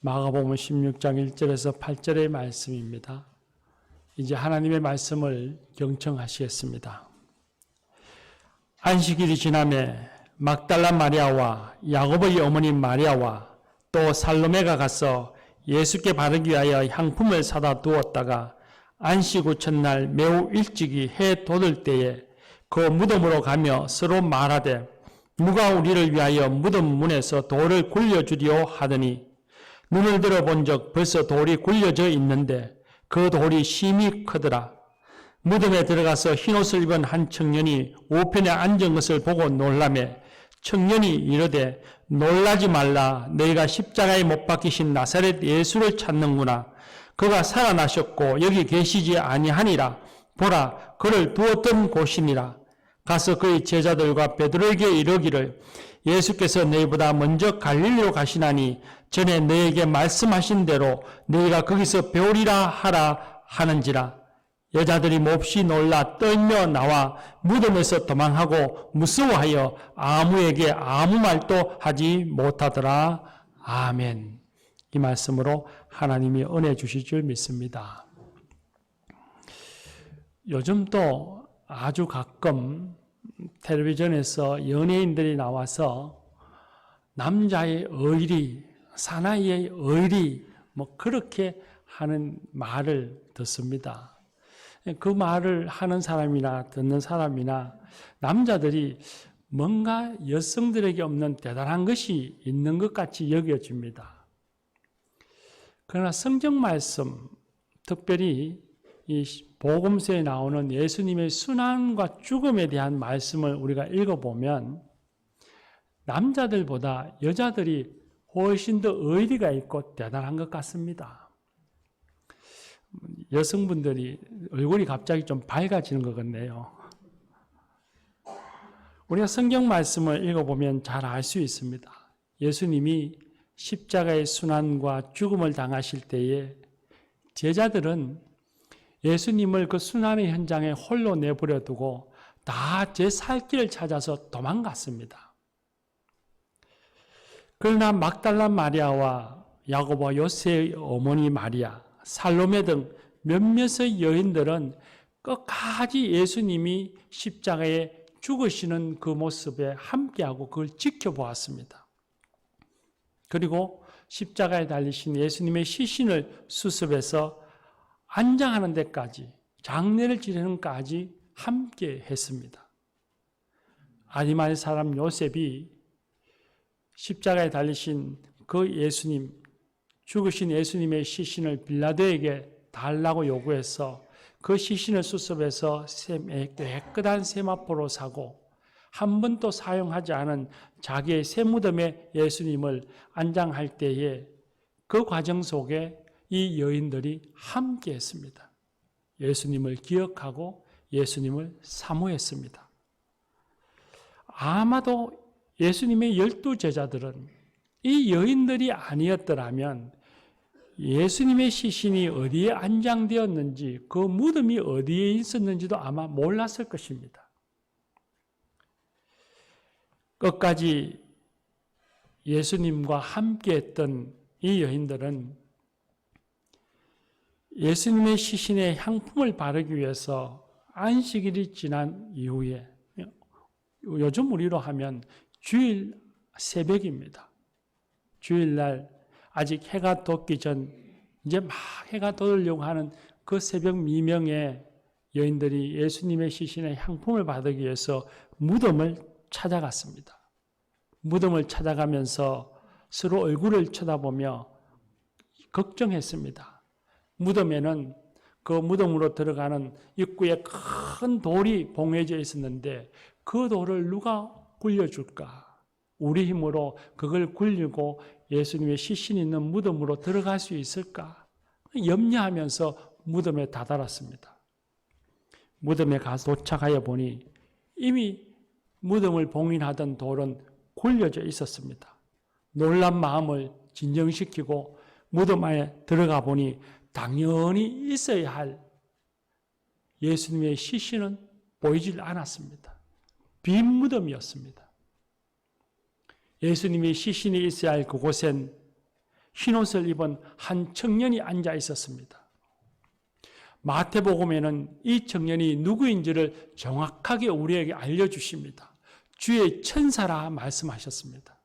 마가복음 16장 1절에서 8절의 말씀입니다. 이제 하나님의 말씀을 경청하시겠습니다. 안식일이 지나매 막달라 마리아와 야고보의 어머니 마리아와 또 살로메가 가서 예수께 바르기 위하여 향품을 사다 두었다가 안식 후 첫날 매우 일찍이 해 돋을 때에 그 무덤으로 가며 서로 말하되 누가 우리를 위하여 무덤 문에서 돌을 굴려주리오 하더니 눈을 들어본 적 벌써 돌이 굴려져 있는데 그 돌이 심히 크더라. 무덤에 들어가서 흰옷을 입은 한 청년이 우편에 앉은 것을 보고 놀라매 청년이 이르되 놀라지 말라. 너희가 십자가에 못 박히신 나사렛 예수를 찾는구나. 그가 살아나셨고 여기 계시지 아니하니라. 보라, 그를 두었던 곳이니라. 가서 그의 제자들과 베드로에게 이르기를 예수께서 너희보다 먼저 갈릴리로 가시나니 전에 너희에게 말씀하신 대로 너희가 거기서 배우리라 하라 하는지라. 여자들이 몹시 놀라 떨며 나와 무덤에서 도망하고 무서워하여 아무에게 아무 말도 하지 못하더라. 아멘. 이 말씀으로 하나님이 은혜 주실 줄 믿습니다. 요즘도 아주 가끔 텔레비전에서 연예인들이 나와서 남자의 의리, 사나이의 의리 그렇게 하는 말을 듣습니다. 그 말을 하는 사람이나 듣는 사람이나 남자들이 뭔가 여성들에게 없는 대단한 것이 있는 것 같이 여겨집니다. 그러나 성경 말씀, 특별히 이 복음서에 나오는 예수님의 순환과 죽음에 대한 말씀을 우리가 읽어보면 남자들보다 여자들이 훨씬 더 의리가 있고 대단한 것 같습니다. 여성분들이 얼굴이 갑자기 좀 밝아지는 것 같네요. 우리가 성경 말씀을 읽어보면 잘 알 수 있습니다. 예수님이 십자가의 순환과 죽음을 당하실 때에 제자들은 예수님을 그 순환의 현장에 홀로 내버려 두고 다 제 살 길을 찾아서 도망갔습니다. 그러나 막달라 마리아와 야고보와 요새의 어머니 마리아, 살로메 등 몇몇의 여인들은 끝까지 예수님이 십자가에 죽으시는 그 모습에 함께하고 그걸 지켜보았습니다. 그리고 십자가에 달리신 예수님의 시신을 수습해서 안장하는 데까지, 장례를 지내는 데까지 함께 했습니다. 아리마의 사람 요셉이 십자가에 달리신 그 예수님, 죽으신 예수님의 시신을 빌라도에게 달라고 요구해서 그 시신을 수습해서 깨끗한 세마포로 사고 한 번도 사용하지 않은 자기의 새 무덤에 예수님을 안장할 때에 그 과정 속에 이 여인들이 함께 했습니다. 예수님을 기억하고 예수님을 사모했습니다. 아마도 예수님의 12 제자들은 이 여인들이 아니었더라면 예수님의 시신이 어디에 안장되었는지 그 무덤이 어디에 있었는지도 아마 몰랐을 것입니다. 끝까지 예수님과 함께했던 이 여인들은 예수님의 시신에 향품을 바르기 위해서 안식일이 지난 이후에 요즘 우리로 하면 주일 새벽입니다. 주일날 아직 해가 돋기 전 이제 막 해가 돋으려고 하는 그 새벽 미명에 여인들이 예수님의 시신에 향품을 바르기 위해서 무덤을 찾아갔습니다. 무덤을 찾아가면서 서로 얼굴을 쳐다보며 걱정했습니다. 무덤에는 그 무덤으로 들어가는 입구에 큰 돌이 봉해져 있었는데 그 돌을 누가 굴려줄까? 우리 힘으로 그걸 굴리고 예수님의 시신이 있는 무덤으로 들어갈 수 있을까? 염려하면서 무덤에 다다랐습니다. 무덤에 가서 도착하여 보니 이미 무덤을 봉인하던 돌은 굴려져 있었습니다. 놀란 마음을 진정시키고 무덤 안에 들어가 보니 당연히 있어야 할 예수님의 시신은 보이질 않았습니다. 빈 무덤이었습니다. 예수님의 시신이 있어야 할 그곳엔 흰옷을 입은 한 청년이 앉아 있었습니다. 마태복음에는 이 청년이 누구인지를 정확하게 우리에게 알려주십니다. 주의 천사라 말씀하셨습니다.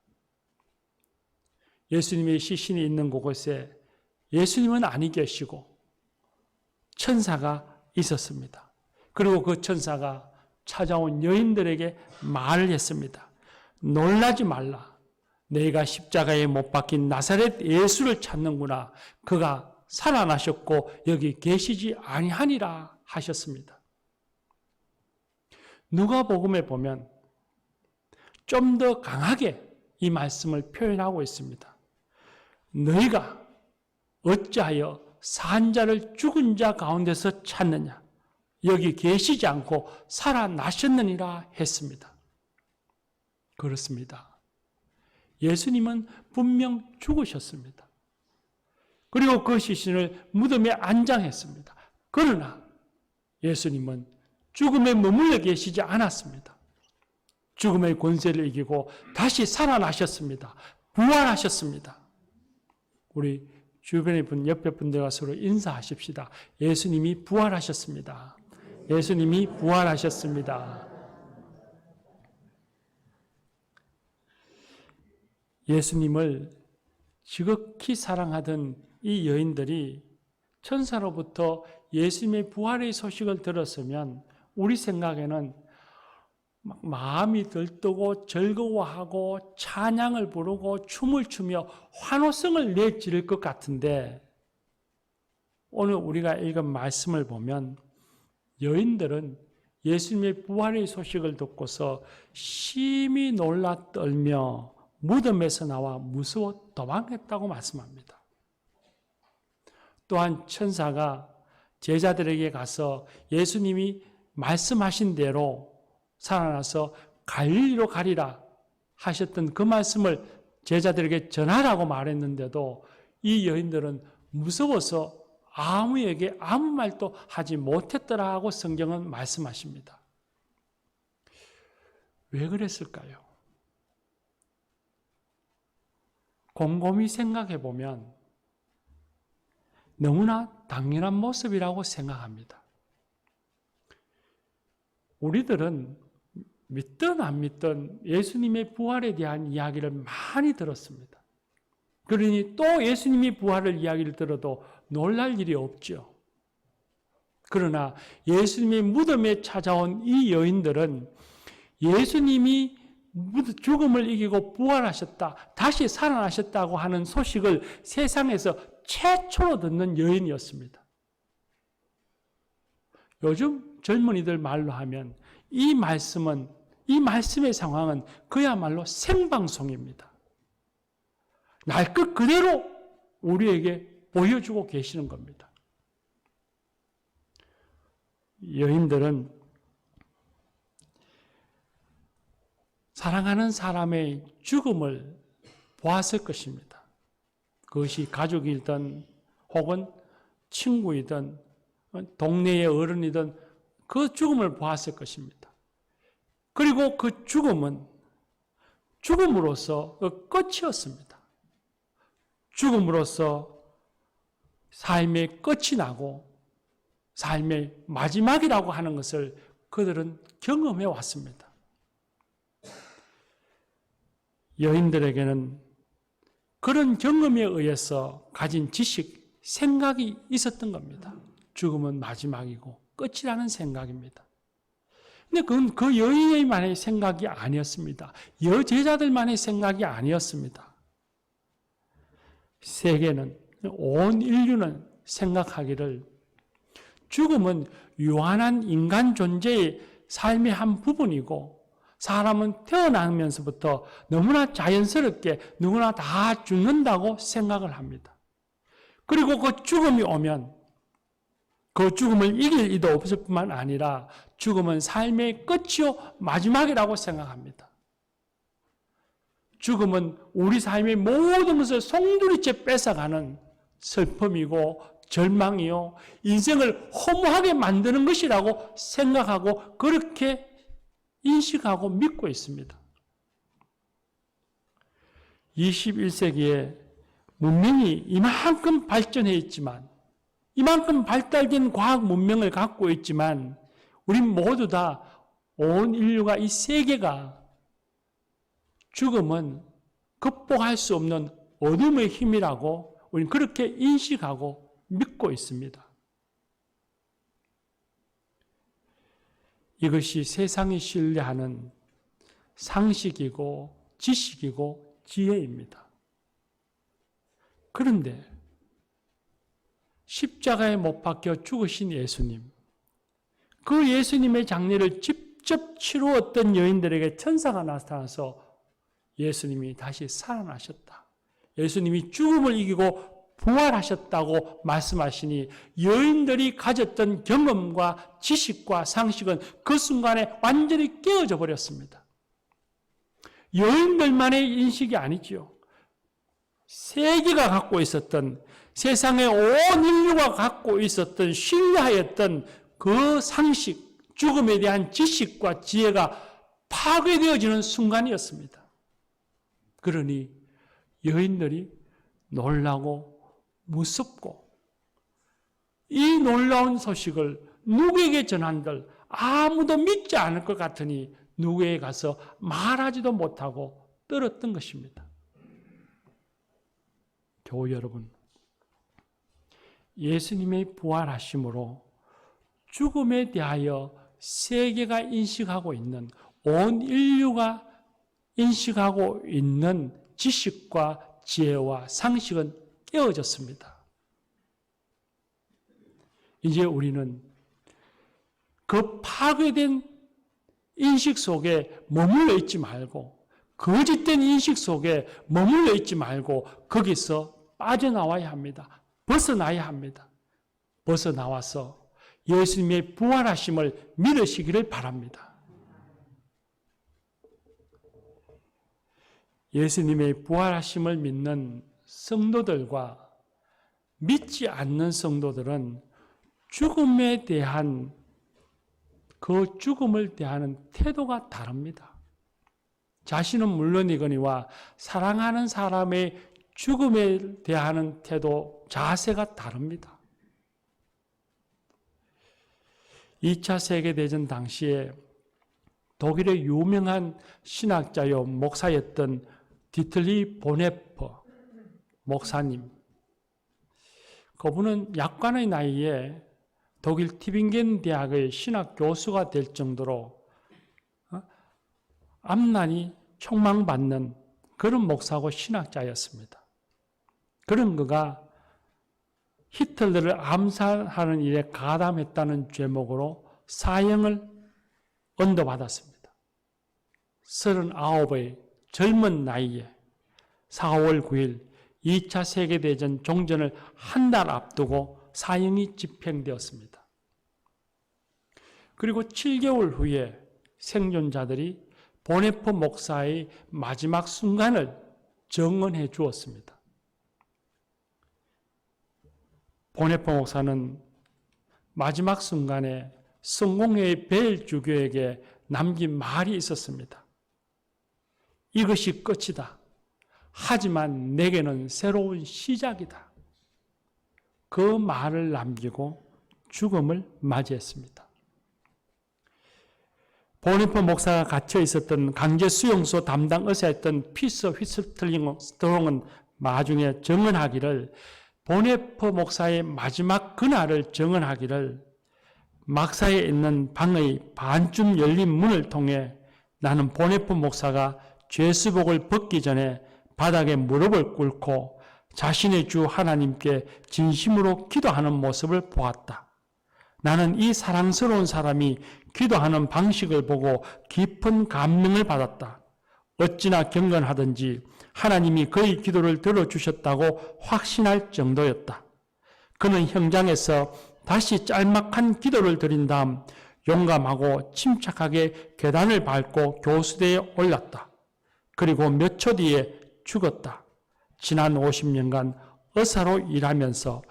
예수님의 시신이 있는 곳에 예수님은 아니 계시고 천사가 있었습니다. 그리고 그 천사가 찾아온 여인들에게 말을 했습니다. 놀라지 말라. 내가 십자가에 못 박힌 나사렛 예수를 찾는구나. 그가 살아나셨고 여기 계시지 아니하니라 하셨습니다. 누가복음에 보면 좀 더 강하게 이 말씀을 표현하고 있습니다. 너희가 어찌하여 산 자를 죽은 자 가운데서 찾느냐? 여기 계시지 않고 살아나셨느니라 했습니다. 그렇습니다. 예수님은 분명 죽으셨습니다. 그리고 그 시신을 무덤에 안장했습니다. 그러나 예수님은 죽음에 머물러 계시지 않았습니다. 죽음의 권세를 이기고 다시 살아나셨습니다. 부활하셨습니다. 우리 주변의 분, 옆에 분들과 서로 인사하십시다. 예수님이 부활하셨습니다. 예수님이 부활하셨습니다. 예수님을 지극히 사랑하던 이 여인들이 천사로부터 예수님의 부활의 소식을 들었으면 우리 생각에는 막 마음이 들뜨고 즐거워하고 찬양을 부르고 춤을 추며 환호성을 내지를 것 같은데 오늘 우리가 읽은 말씀을 보면 여인들은 예수님의 부활의 소식을 듣고서 심히 놀라 떨며 무덤에서 나와 무서워 도망했다고 말씀합니다. 또한 천사가 제자들에게 가서 예수님이 말씀하신 대로 살아나서 갈릴리로 가리라 하셨던 그 말씀을 제자들에게 전하라고 말했는데도 이 여인들은 무서워서 아무에게 아무 말도 하지 못했더라고 성경은 말씀하십니다. 왜 그랬을까요? 곰곰이 생각해 보면 너무나 당연한 모습이라고 생각합니다. 우리들은 믿든 안 믿든 예수님의 부활에 대한 이야기를 많이 들었습니다. 그러니 또 예수님이 부활을 이야기를 들어도 놀랄 일이 없죠. 그러나 예수님의 무덤에 찾아온 이 여인들은 예수님이 죽음을 이기고 부활하셨다, 다시 살아나셨다고 하는 소식을 세상에서 최초로 듣는 여인이었습니다. 요즘 젊은이들 말로 하면 이 말씀의 상황은 그야말로 생방송입니다. 날 것 그대로 우리에게 보여주고 계시는 겁니다. 여인들은 사랑하는 사람의 죽음을 보았을 것입니다. 그것이 가족이든 혹은 친구이든 동네의 어른이든 그 죽음을 보았을 것입니다. 그리고 그 죽음은 죽음으로써 끝이었습니다. 죽음으로써 삶의 끝이 나고 삶의 마지막이라고 하는 것을 그들은 경험해 왔습니다. 여인들에게는 그런 경험에 의해서 가진 지식, 생각이 있었던 겁니다. 죽음은 마지막이고 끝이라는 생각입니다. 근데 그건 그 여인만의 생각이 아니었습니다. 여제자들만의 생각이 아니었습니다. 세계는, 온 인류는 생각하기를 죽음은 유한한 인간 존재의 삶의 한 부분이고 사람은 태어나면서부터 너무나 자연스럽게 누구나 다 죽는다고 생각을 합니다. 그리고 그 죽음이 오면 그 죽음을 이길 이도 없을 뿐만 아니라 죽음은 삶의 끝이요 마지막이라고 생각합니다. 죽음은 우리 삶의 모든 것을 송두리째 뺏어가는 슬픔이고 절망이요 인생을 허무하게 만드는 것이라고 생각하고 그렇게 인식하고 믿고 있습니다. 21세기에 문명이 이만큼 발전해 있지만, 이만큼 발달된 과학 문명을 갖고 있지만, 우리 모두 다 온 인류가 이 세계가 죽음은 극복할 수 없는 어둠의 힘이라고 우리는 그렇게 인식하고 믿고 있습니다. 이것이 세상이 신뢰하는 상식이고 지식이고 지혜입니다. 그런데 십자가에 못 박혀 죽으신 예수님, 그 예수님의 장례를 직접 치루었던 여인들에게 천사가 나타나서 예수님이 다시 살아나셨다, 예수님이 죽음을 이기고 부활하셨다고 말씀하시니 여인들이 가졌던 경험과 지식과 상식은 그 순간에 완전히 깨어져 버렸습니다. 여인들만의 인식이 아니지요. 세계가 갖고 있었던, 세상의 온 인류가 갖고 있었던, 신뢰하였던 그 상식, 죽음에 대한 지식과 지혜가 파괴되어지는 순간이었습니다. 그러니 여인들이 놀라고 무섭고, 이 놀라운 소식을 누구에게 전한들 아무도 믿지 않을 것 같으니 누구에게 가서 말하지도 못하고 떨었던 것입니다. 교우 여러분, 예수님의 부활하심으로 죽음에 대하여 세계가 인식하고 있는, 온 인류가 인식하고 있는 지식과 지혜와 상식은 깨어졌습니다. 이제 우리는 그 파괴된 인식 속에 머물러 있지 말고, 거짓된 인식 속에 머물러 있지 말고 거기서 빠져나와야 합니다. 벗어나야 합니다. 벗어나와서 예수님의 부활하심을 믿으시기를 바랍니다. 예수님의 부활하심을 믿는 성도들과 믿지 않는 성도들은 죽음에 대한, 그 죽음을 대하는 태도가 다릅니다. 자신은 물론이거니와 사랑하는 사람의 죽음에 대하는 태도, 자세가 다릅니다. 2차 세계대전 당시에 독일의 유명한 신학자요 목사였던 디틀리 보네퍼 목사님, 그분은 약관의 나이에 독일 티빙겐 대학의 신학 교수가 될 정도로 암난이 촉망받는 그런 목사고 신학자였습니다. 그런 그가 히틀러를 암살하는 일에 가담했다는 죄목으로 사형을 언도받았습니다. 39의 젊은 나이에 4월 9일 2차 세계대전 종전을 한 달 앞두고 사형이 집행되었습니다. 그리고 7개월 후에 생존자들이 보네퍼 목사의 마지막 순간을 증언해 주었습니다. 보네퍼 목사는 마지막 순간에 성공회의 벨 주교에게 남긴 말이 있었습니다. 이것이 끝이다. 하지만 내게는 새로운 시작이다. 그 말을 남기고 죽음을 맞이했습니다. 보네퍼 목사가 갇혀 있었던 강제 수용소 담당 의사였던 피서 휘슬트링은 나중에 증언하기를, 보네퍼 목사의 마지막 그날을 증언하기를, 막사에 있는 방의 반쯤 열린 문을 통해 나는 보네퍼 목사가 죄수복을 벗기 전에 바닥에 무릎을 꿇고 자신의 주 하나님께 진심으로 기도하는 모습을 보았다. 나는 이 사랑스러운 사람이 기도하는 방식을 보고 깊은 감명을 받았다. 어찌나 경건하든지 하나님이 그의 기도를 들어주셨다고 확신할 정도였다. 그는 현장에서 다시 짤막한 기도를 드린 다음 용감하고 침착하게 계단을 밟고 교수대에 올랐다. 그리고 몇 초 뒤에 죽었다. 지난 50년간 의사로 일하면서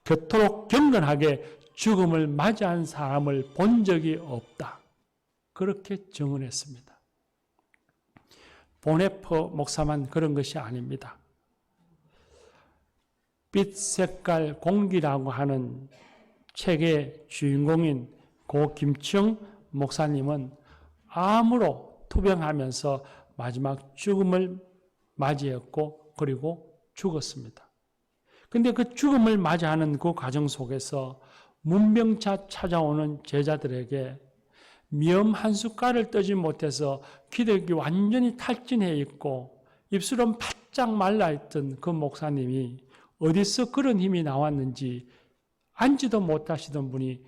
그토록 경건하게 죽음을 맞이한 사람을 본 적이 없다. 그렇게 증언했습니다. 보네퍼 목사만 그런 것이 아닙니다. 빛 색깔 공기라고 하는 책의 주인공인 고 김치영 목사님은 암으로 투병하면서 마지막 죽음을 맞이했고 그리고 죽었습니다. 근데 그 죽음을 맞이하는 그 과정 속에서 문병차 찾아오는 제자들에게 미음 한 숟갈을 떠지 못해서 기력이 완전히 탈진해 있고 입술은 바짝 말라있던 그 목사님이 어디서 그런 힘이 나왔는지 앉지도 못하시던 분이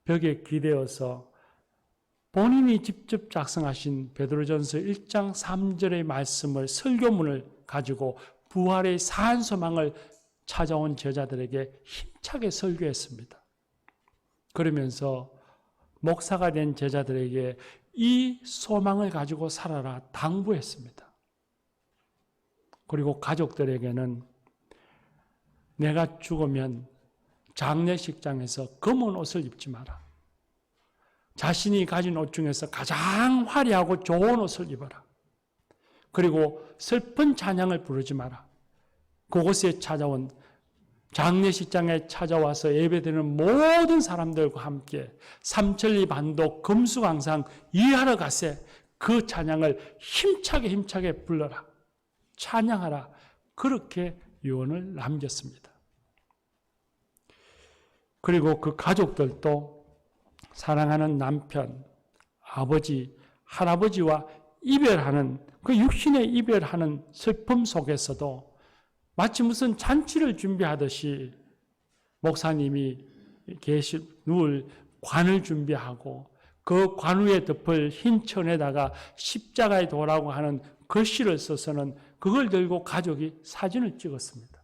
벽에 기대어서 본인이 직접 작성하신 베드로전서 1장 3절의 말씀을 설교문을 가지고 부활의 사한 소망을 찾아온 제자들에게 힘차게 설교했습니다. 그러면서 목사가 된 제자들에게 이 소망을 가지고 살아라 당부했습니다. 그리고 가족들에게는 내가 죽으면 장례식장에서 검은 옷을 입지 마라. 자신이 가진 옷 중에서 가장 화려하고 좋은 옷을 입어라. 그리고 슬픈 찬양을 부르지 마라. 그곳에 찾아온 장례식장에 찾아와서 예배드리는 모든 사람들과 함께 삼천리 반도 금수강상 이하러 가세 그 찬양을 힘차게 불러라. 찬양하라. 그렇게 유언을 남겼습니다. 그리고 그 가족들도 사랑하는 남편, 아버지, 할아버지와 이별하는 그 육신의 이별하는 슬픔 속에서도 마치 무슨 잔치를 준비하듯이 목사님이 누울 관을 준비하고 그 관 위에 덮을 흰 천에다가 십자가의 도라고 하는 글씨를 써서는 그걸 들고 가족이 사진을 찍었습니다.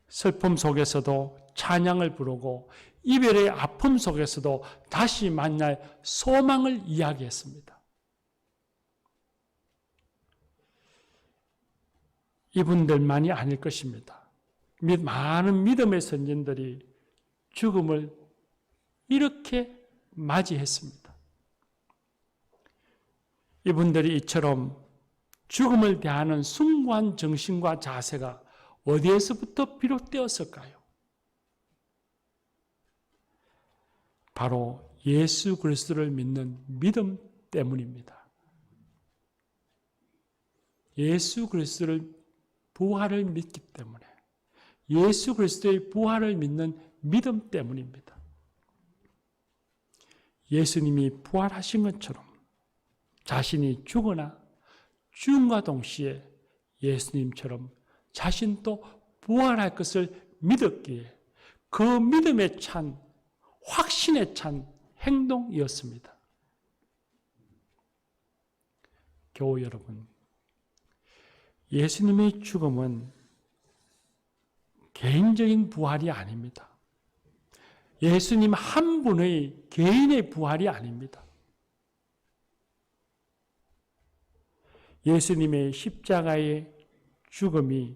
슬픔 속에서도 찬양을 부르고 이별의 아픔 속에서도 다시 만날 소망을 이야기했습니다. 이분들만이 아닐 것입니다. 많은 믿음의 선진들이 죽음을 이렇게 맞이했습니다. 이분들이 이처럼 죽음을 대하는 숭고한 정신과 자세가 어디에서부터 비롯되었을까요? 바로 예수 그리스도를 믿는 믿음 때문입니다. 예수 그리스도를 부활을 믿기 때문에 예수 그리스도의 부활을 믿는 믿음 때문입니다. 예수님이 부활하신 것처럼 자신이 죽으나 죽음과 동시에 예수님처럼 자신도 부활할 것을 믿었기에 그 믿음에 찬 확신에 찬 행동이었습니다. 교우 여러분, 예수님의 죽음은 개인적인 부활이 아닙니다. 예수님 한 분의 개인의 부활이 아닙니다. 예수님의 십자가의 죽음이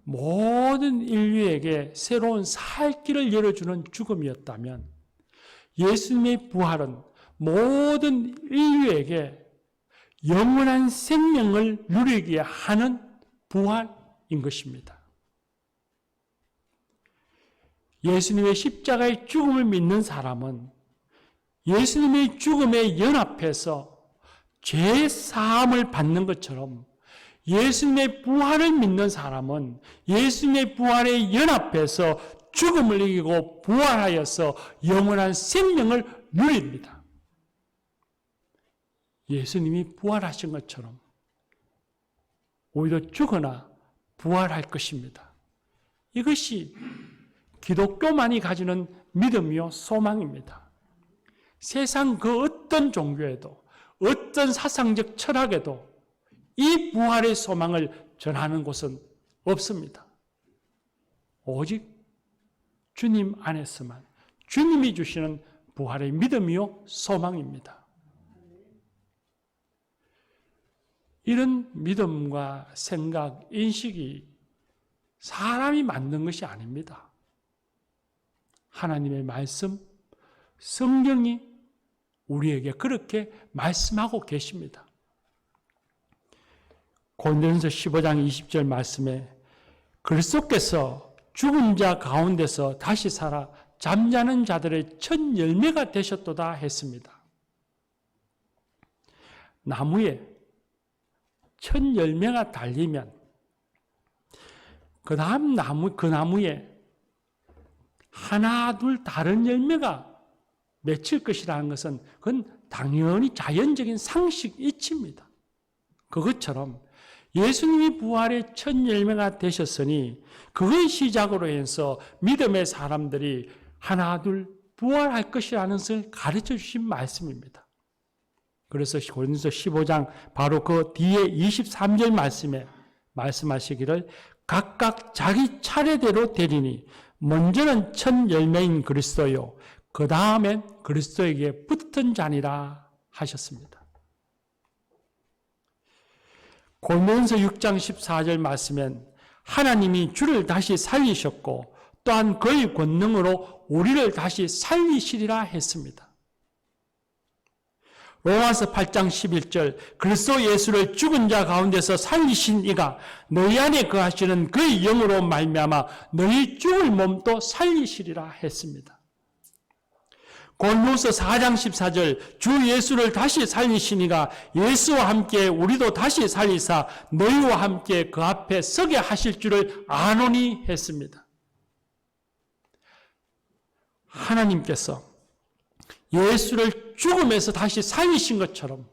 모든 인류에게 새로운 살 길을 열어주는 죽음이었다면 예수님의 부활은 모든 인류에게 영원한 생명을 누리게 하는 부활인 것입니다. 예수님의 십자가의 죽음을 믿는 사람은 예수님의 죽음에 연합해서 죄 사함을 받는 것처럼 예수님의 부활을 믿는 사람은 예수님의 부활에 연합해서 죽음을 이기고 부활하여서 영원한 생명을 누립니다. 예수님이 부활하신 것처럼 오히려 죽으나 부활할 것입니다. 이것이 기독교만이 가지는 믿음이요 소망입니다. 세상 그 어떤 종교에도 어떤 사상적 철학에도 이 부활의 소망을 전하는 곳은 없습니다. 오직 주님 안에서만 주님이 주시는 부활의 믿음이요 소망입니다. 이런 믿음과 생각, 인식이 사람이 만든 것이 아닙니다. 하나님의 말씀, 성경이 우리에게 그렇게 말씀하고 계십니다. 고린도전서 15장 20절 말씀에 그리스도께서 죽은 자 가운데서 다시 살아 잠자는 자들의 첫 열매가 되셨도다 했습니다. 나무에 첫 열매가 달리면 그 나무에 하나 둘 다른 열매가 맺힐 것이라는 것은 그건 당연히 자연적인 상식 이치입니다. 그것처럼 예수님이 부활의 첫 열매가 되셨으니 그걸 시작으로 해서 믿음의 사람들이 하나 둘 부활할 것이라는 것을 가르쳐 주신 말씀입니다. 그래서 고린도서 15장 바로 그 뒤에 23절 말씀에 말씀하시기를 각각 자기 차례대로 되리니 먼저는 첫 열매인 그리스도요 그 다음엔 그리스도에게 붙은 자니라 하셨습니다. 고린도서 6장 14절 말씀엔 하나님이 주를 다시 살리셨고 또한 그의 권능으로 우리를 다시 살리시리라 했습니다. 로마서 8장 11절 그리스도 예수를 죽은 자 가운데서 살리신 이가 너희 안에 거하시는 그의 영으로 말미암아 너희 죽을 몸도 살리시리라 했습니다. 골로새 4장 14절 주 예수를 다시 살리신 이가 예수와 함께 우리도 다시 살리사 너희와 함께 그 앞에 서게 하실 줄을 아노니 했습니다. 하나님께서 예수를 죽음에서 다시 살리신 것처럼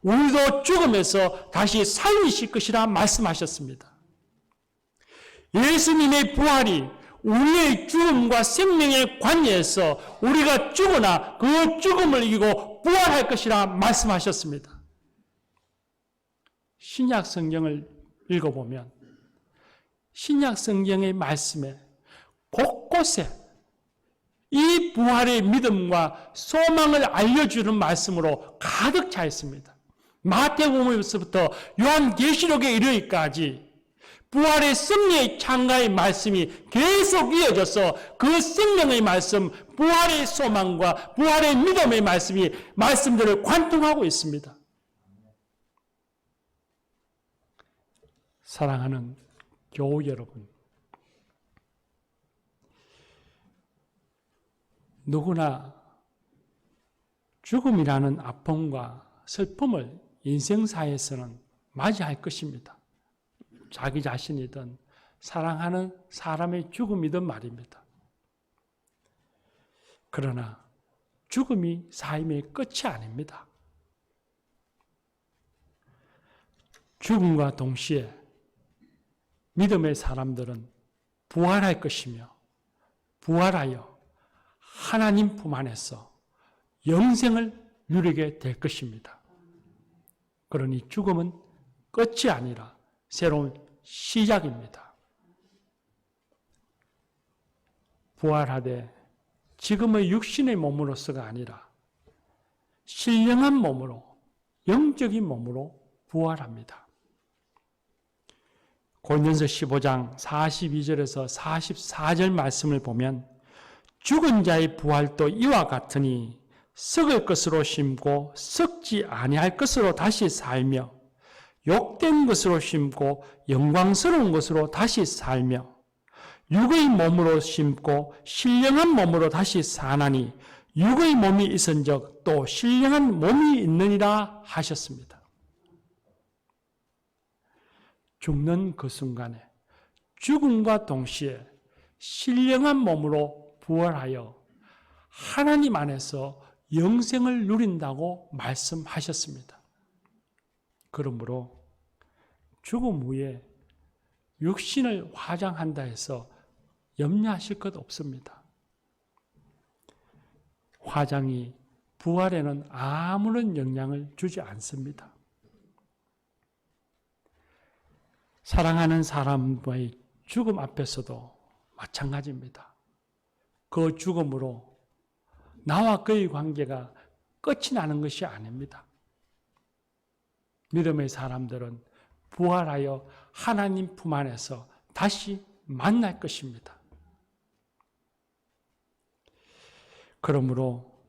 우리도 죽음에서 다시 살리실 것이라 말씀하셨습니다. 예수님의 부활이 우리의 죽음과 생명의 관계에서 우리가 죽으나 그 죽음을 이기고 부활할 것이라 말씀하셨습니다. 신약 성경을 읽어보면 신약 성경의 말씀에 곳곳에 이 부활의 믿음과 소망을 알려주는 말씀으로 가득 차 있습니다. 마태복음에서부터 요한계시록에 이르기까지 부활의 승리의 창가의 말씀이 계속 이어져서 그 생명의 말씀, 부활의 소망과 부활의 믿음의 말씀이 말씀들을 관통하고 있습니다. 사랑하는 교우 여러분, 누구나 죽음이라는 아픔과 슬픔을 인생사에서는 맞이할 것입니다. 자기 자신이든 사랑하는 사람의 죽음이든 말입니다. 그러나 죽음이 삶의 끝이 아닙니다. 죽음과 동시에 믿음의 사람들은 부활할 것이며 부활하여 하나님 품 안에서 영생을 누리게 될 것입니다. 그러니 죽음은 끝이 아니라 새로운 시작입니다. 부활하되 지금의 육신의 몸으로서가 아니라 신령한 몸으로, 영적인 몸으로 부활합니다. 고린도서 15장 42절에서 44절 말씀을 보면 죽은 자의 부활도 이와 같으니 썩을 것으로 심고 썩지 아니할 것으로 다시 살며 욕된 것으로 심고 영광스러운 것으로 다시 살며 육의 몸으로 심고 신령한 몸으로 다시 사나니 육의 몸이 있은즉 또 신령한 몸이 있느니라 하셨습니다. 죽는 그 순간에 죽음과 동시에 신령한 몸으로 부활하여 하나님 안에서 영생을 누린다고 말씀하셨습니다. 그러므로 죽음 후에 육신을 화장한다 해서 염려하실 것 없습니다. 화장이 부활에는 아무런 영향을 주지 않습니다. 사랑하는 사람과의 죽음 앞에서도 마찬가지입니다. 그 죽음으로 나와 그의 관계가 끝이 나는 것이 아닙니다. 믿음의 사람들은 부활하여 하나님 품 안에서 다시 만날 것입니다. 그러므로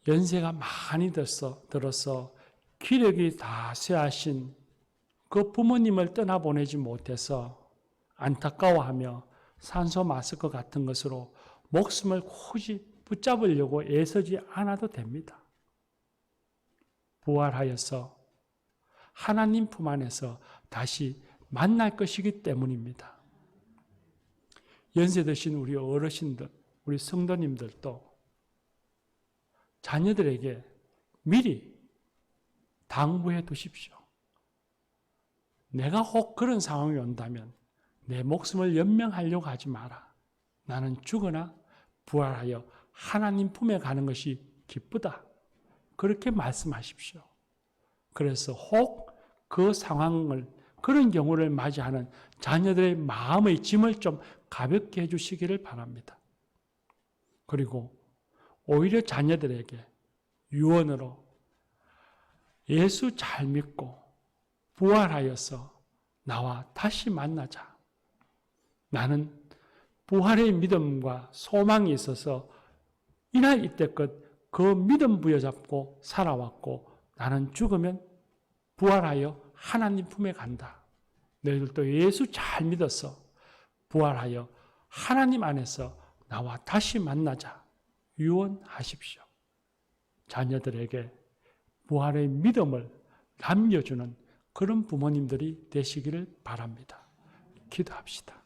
연세가 많이 들어서 기력이 다 쇠하신 그 부모님을 떠나보내지 못해서 안타까워하며 산소 마스크 같은 것으로 목숨을 굳이 붙잡으려고 애쓰지 않아도 됩니다. 부활하여서 하나님 품 안에서 다시 만날 것이기 때문입니다. 연세 드신 우리 어르신들, 우리 성도님들도 자녀들에게 미리 당부해 두십시오. 내가 혹 그런 상황이 온다면 내 목숨을 연명하려고 하지 마라. 나는 죽으나 부활하여 하나님 품에 가는 것이 기쁘다. 그렇게 말씀하십시오. 그래서 혹 그 상황을, 그런 경우를 맞이하는 자녀들의 마음의 짐을 좀 가볍게 해주시기를 바랍니다. 그리고 오히려 자녀들에게 유언으로 예수 잘 믿고 부활하여서 나와 다시 만나자. 나는 부활의 믿음과 소망이 있어서 이날 이때껏 그 믿음 부여잡고 살아왔고 나는 죽으면 부활하여 하나님 품에 간다. 너희들도 예수 잘 믿어서 부활하여 하나님 안에서 나와 다시 만나자. 유언하십시오. 자녀들에게 부활의 믿음을 남겨주는 그런 부모님들이 되시기를 바랍니다. 기도합시다.